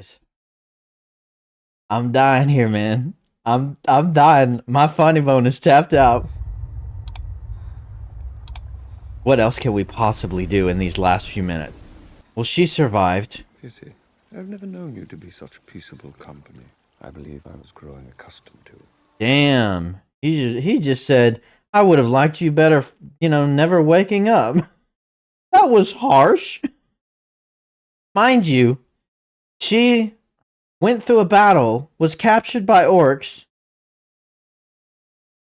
guys. I'm dying here, man. I'm dying. My funny bone is tapped out. What else can we possibly do in these last few minutes? Well, she survived. Pity. I've never known you to be such peaceable company. I believe I was growing accustomed to it. Damn. He just said, I would have liked you better, never waking up. That was harsh. Mind you, she went through a battle, was captured by orcs,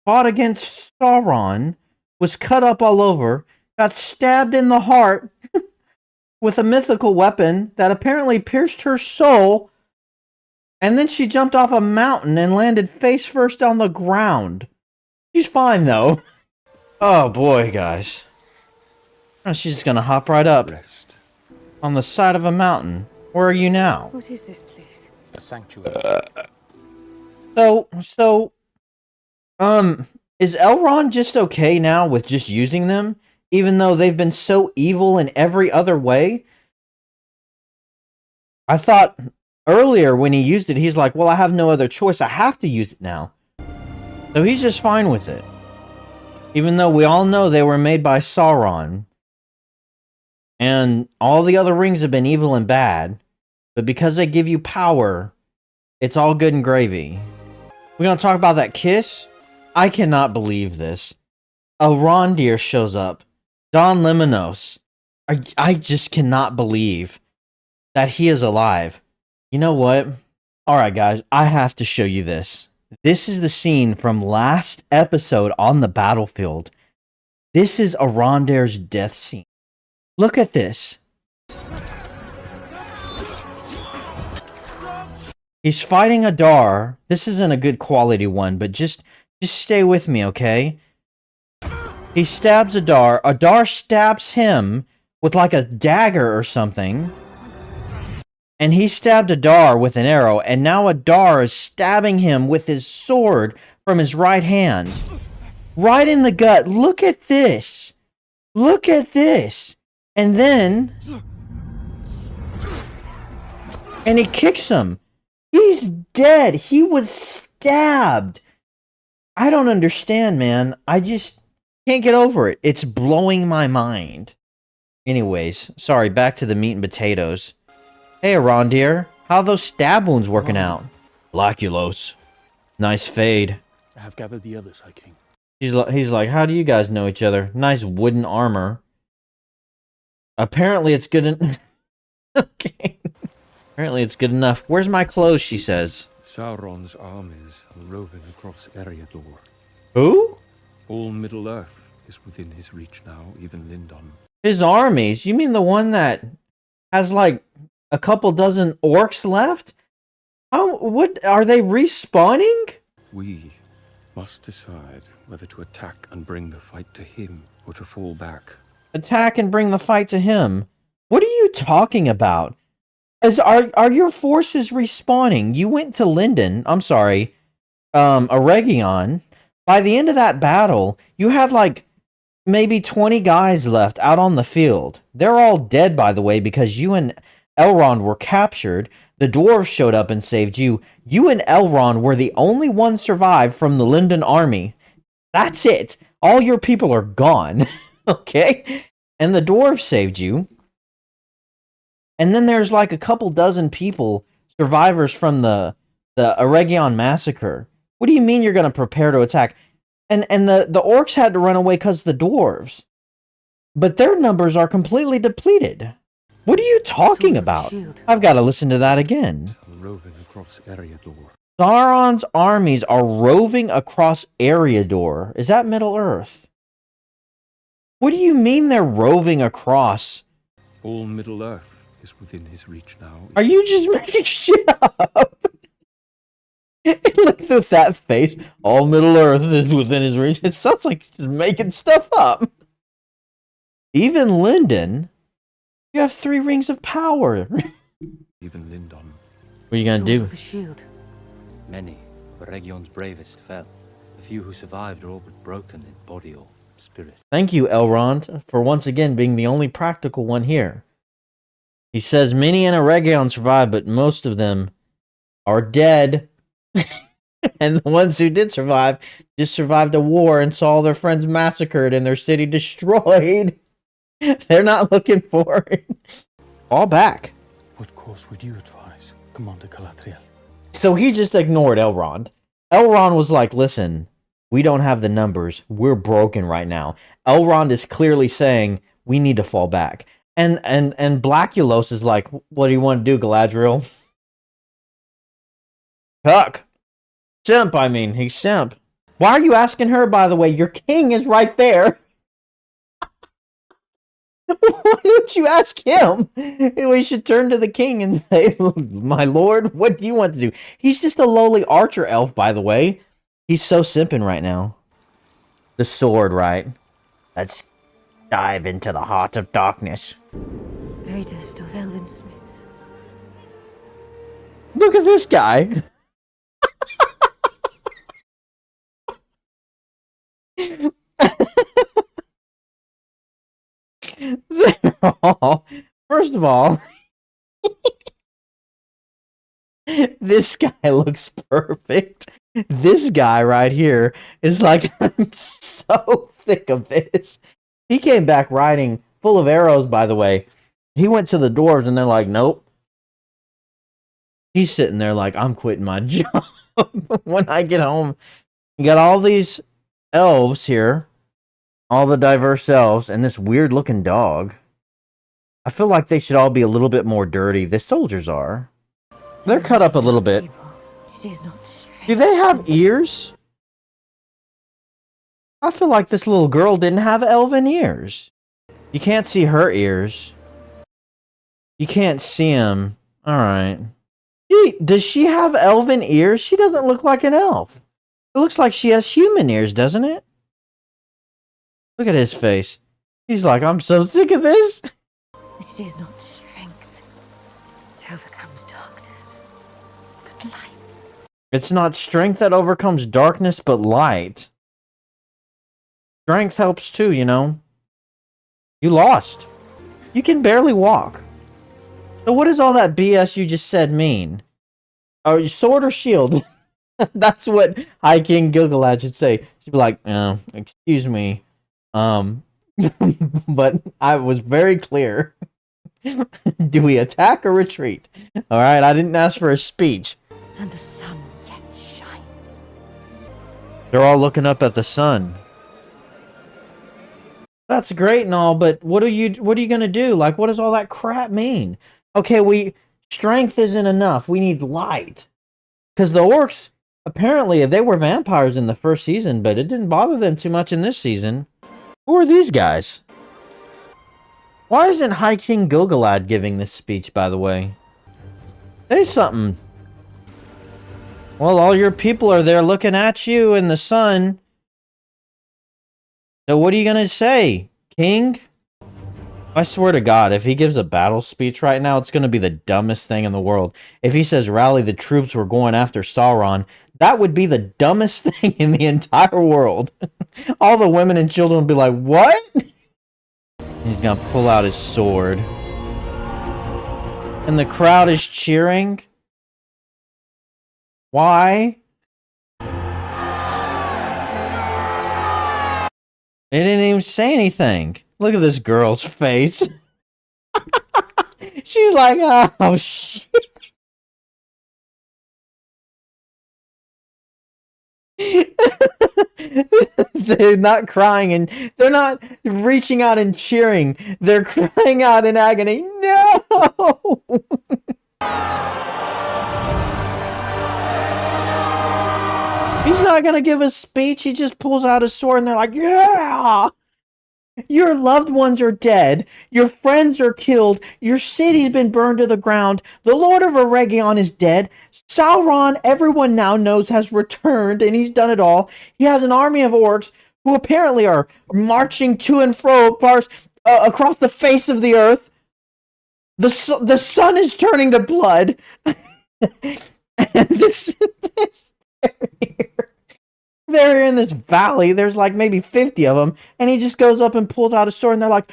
fought against Sauron, was cut up all over, got stabbed in the heart with a mythical weapon that apparently pierced her soul, and then she jumped off a mountain and landed face first on the ground. She's fine, though. Oh, boy, guys. Oh, she's just gonna hop right up. Rest. On the side of a mountain. Where are you now? What is this place? A sanctuary. So, is Elrond just okay now with just using them? Even though they've been so evil in every other way? I thought earlier when he used it, he's like, well, I have no other choice. I have to use it now. So he's just fine with it. Even though we all know they were made by Sauron. And all the other rings have been evil and bad. But because they give you power, it's all good and gravy. We're going to talk about that kiss? I cannot believe this. Elrondir shows up. Don Lemnos. I just cannot believe that he is alive. You know what? Alright guys, I have to show you this. This is the scene from last episode on the battlefield. This is Arondir's death scene. Look at this. He's fighting Adar. This isn't a good quality one, but just stay with me, okay? He stabs Adar. Adar stabs him with like a dagger or something. And he stabbed Adar with an arrow, and now Adar is stabbing him with his sword from his right hand. Right in the gut. Look at this. Look at this. And then... and he kicks him. He's dead. He was stabbed. I don't understand, man. I just can't get over it. It's blowing my mind. Anyways, sorry, back to the meat and potatoes. Hey, Arondir. How are those stab wounds working out? Blaculos. Nice fade. I have gathered the others, High King. He's like, how do you guys know each other? Nice wooden armor. Apparently it's good okay. Apparently it's good enough. Where's my clothes, she says. Sauron's armies are roving across Eriador. Who? All Middle-earth is within his reach now, even Lindon. His armies? You mean the one that has like a couple dozen orcs left? What are they respawning? We must decide whether to attack and bring the fight to him or to fall back. Attack and bring the fight to him. What are you talking about? Are your forces respawning? You went to Eregion. By the end of that battle, you had like maybe 20 guys left out on the field. They're all dead, by the way, because you and Elrond were captured. The dwarves showed up and saved you. You and Elrond were the only ones survived from the Lindon army. That's it. All your people are gone. Okay? And the dwarves saved you. And then there's like a couple dozen people, survivors from the Eregion massacre. What do you mean you're going to prepare to attack? And the orcs had to run away because of the dwarves. But their numbers are completely depleted. What are you talking about? I've got to listen to that again. Roving across Eriador. Sauron's armies are roving across Eriador. Is that Middle-earth? What do you mean they're roving across? All Middle-earth is within his reach now. Are you just making shit up? Look at that face. All Middle-earth is within his reach. It sounds like he's making stuff up. Even Lindon, you have 3 rings of power. Even Lindon. What are you gonna do? The shield. Many, but Region's bravest fell. The few who survived are all but broken in body or spirit. Thank you, Elrond, for once again being the only practical one here. He says many in Eregion survived, but most of them are dead. And the ones who did survive just survived a war and saw their friends massacred and their city destroyed. They're not looking for it. Fall back. What course would you advise, Commander Calatriel? So he just ignored Elrond. Elrond was like, listen, we don't have the numbers. We're broken right now. Elrond is clearly saying we need to fall back. And Blackulos is like, what do you want to do, Galadriel? Cuck. Simp, I mean. He's simp. Why are you asking her, by the way? Your king is right there. Why don't you ask him? We should turn to the king and say, my lord, what do you want to do? He's just a lowly archer elf, by the way. He's so simping right now. The sword, right? Let's dive into the heart of darkness. Greatest of elven smiths. Look at this guy. First of all, this guy looks perfect. This guy right here is like, I'm so sick of this. He came back riding full of arrows, by the way. He went to the dwarves and they're like, nope. He's sitting there like, I'm quitting my job when I get home. You got all these elves here. All the diverse elves and this weird looking dog. I feel like they should all be a little bit more dirty. The soldiers are. They're cut up a little bit. Do they have ears? I feel like this little girl didn't have elven ears. You can't see her ears. You can't see them. Alright. Does she have elven ears? She doesn't look like an elf. It looks like she has human ears, doesn't it? Look at his face. He's like, I'm so sick of this. It is not strength that overcomes darkness, but light. It's not strength that overcomes darkness, but light. Strength helps too, you know. You lost. You can barely walk. So what does all that BS you just said mean? Oh, sword or shield? That's what High King Gilgalad should say. She'd be like, excuse me. But I was very clear. Do we attack or retreat? Alright, I didn't ask for a speech. And the sun yet shines. They're all looking up at the sun. That's great and all, but what are you gonna do? Like, what does all that crap mean? Okay, strength isn't enough. We need light. Because the orcs, apparently, they were vampires in the first season, but it didn't bother them too much in this season. Who are these guys? Why isn't High King Gilgalad giving this speech, by the way? Say something. Well, all your people are there looking at you in the sun. So what are you gonna say, King? I swear to God, if he gives a battle speech right now, it's gonna be the dumbest thing in the world. If he says, rally the troops, we're going after Sauron, that would be the dumbest thing in the entire world. All the women and children would be like, what? He's gonna pull out his sword. And the crowd is cheering. Why? They didn't even say anything. Look at this girl's face. She's like, oh, shit. They're not crying and they're not reaching out and cheering. They're crying out in agony. No! He's not gonna give a speech. He just pulls out his sword and they're like, yeah! Your loved ones are dead. Your friends are killed. Your city's been burned to the ground. The Lord of Eregion is dead. Sauron, everyone now knows, has returned, and he's done it all. He has an army of orcs who apparently are marching to and fro across the face of the earth. The sun is turning to blood. And they're in this valley. There's like maybe 50 of them. And he just goes up and pulls out a sword and they're like,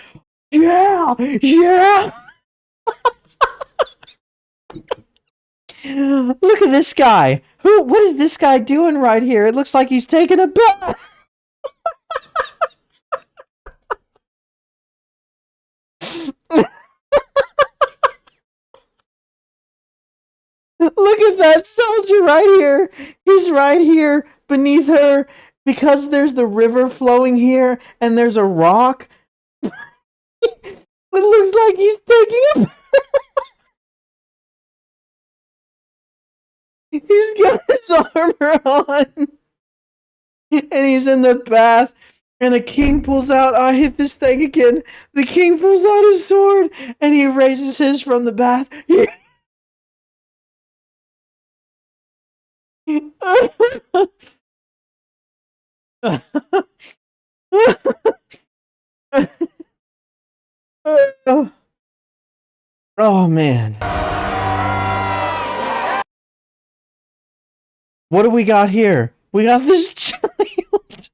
yeah, yeah. Look at this guy. What is this guy doing right here? It looks like he's taking a bath. Look at that soldier right here. He's right here beneath her because there's the river flowing here and there's a rock. It looks like he's taking a He's got his armor on. And he's in the bath. And the king pulls out. Oh, I hit this thing again. The king pulls out his sword. And he raises his from the bath. Oh, man. What do we got here? We got this child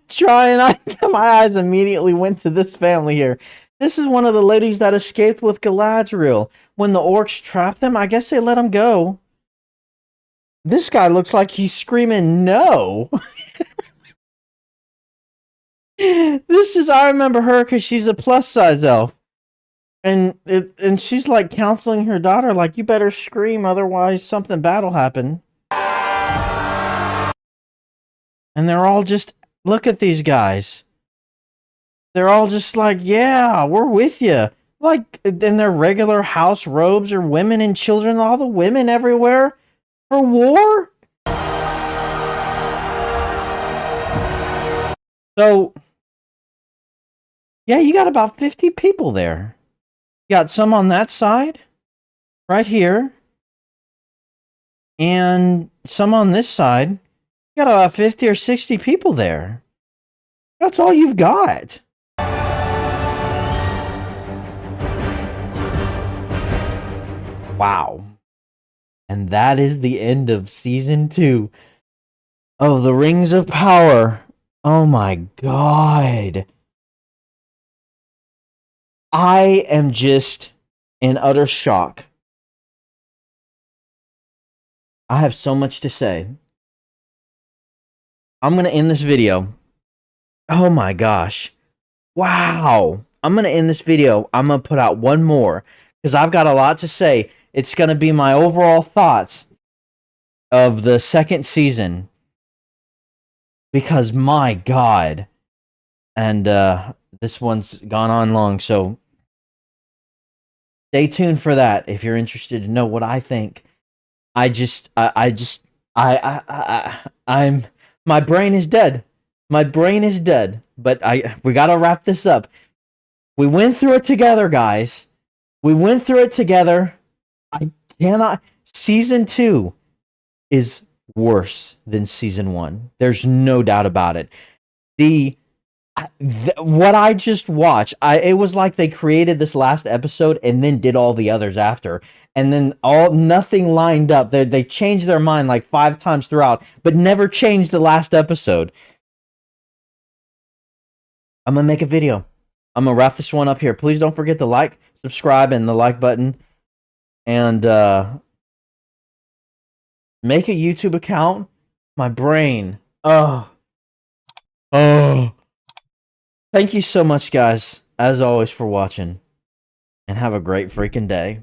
trying. My eyes immediately went to this family here. This is one of the ladies that escaped with Galadriel. When the orcs trapped them, I guess they let him go. This guy looks like he's screaming no. I remember her because she's a plus size elf. And she's like counseling her daughter, like, you better scream, otherwise something bad will happen. And they're all just, look at these guys. They're all just like, yeah, we're with you. Like, in their regular house robes or women and children, all the women everywhere for war. So, yeah, you got about 50 people there. You got some on that side, right here, and some on this side. You got about 50 or 60 people there. That's all you've got. Wow. And that is the end of Season 2 of The Rings of Power. Oh my God. I am just in utter shock. I have so much to say. I'm going to end this video. Oh my gosh. Wow. I'm going to end this video. I'm going to put out one more because I've got a lot to say. It's going to be my overall thoughts of the second season. Because my God. And this one's gone on long, so stay tuned for that if you're interested to know what I think. I'm my brain is dead. My brain is dead. But we gotta wrap this up. We went through it together, guys. We went through it together. I cannot. Season 2 is worse than Season 1. There's no doubt about it. What I just watched, it was like they created this last episode and then did all the others after. And then nothing lined up. They changed their mind like 5 times throughout, but never changed the last episode. I'm going to make a video. I'm going to wrap this one up here. Please don't forget to like, subscribe, and the like button. And make a YouTube account. My brain. Oh. Thank you so much, guys, as always, for watching. And have a great freaking day.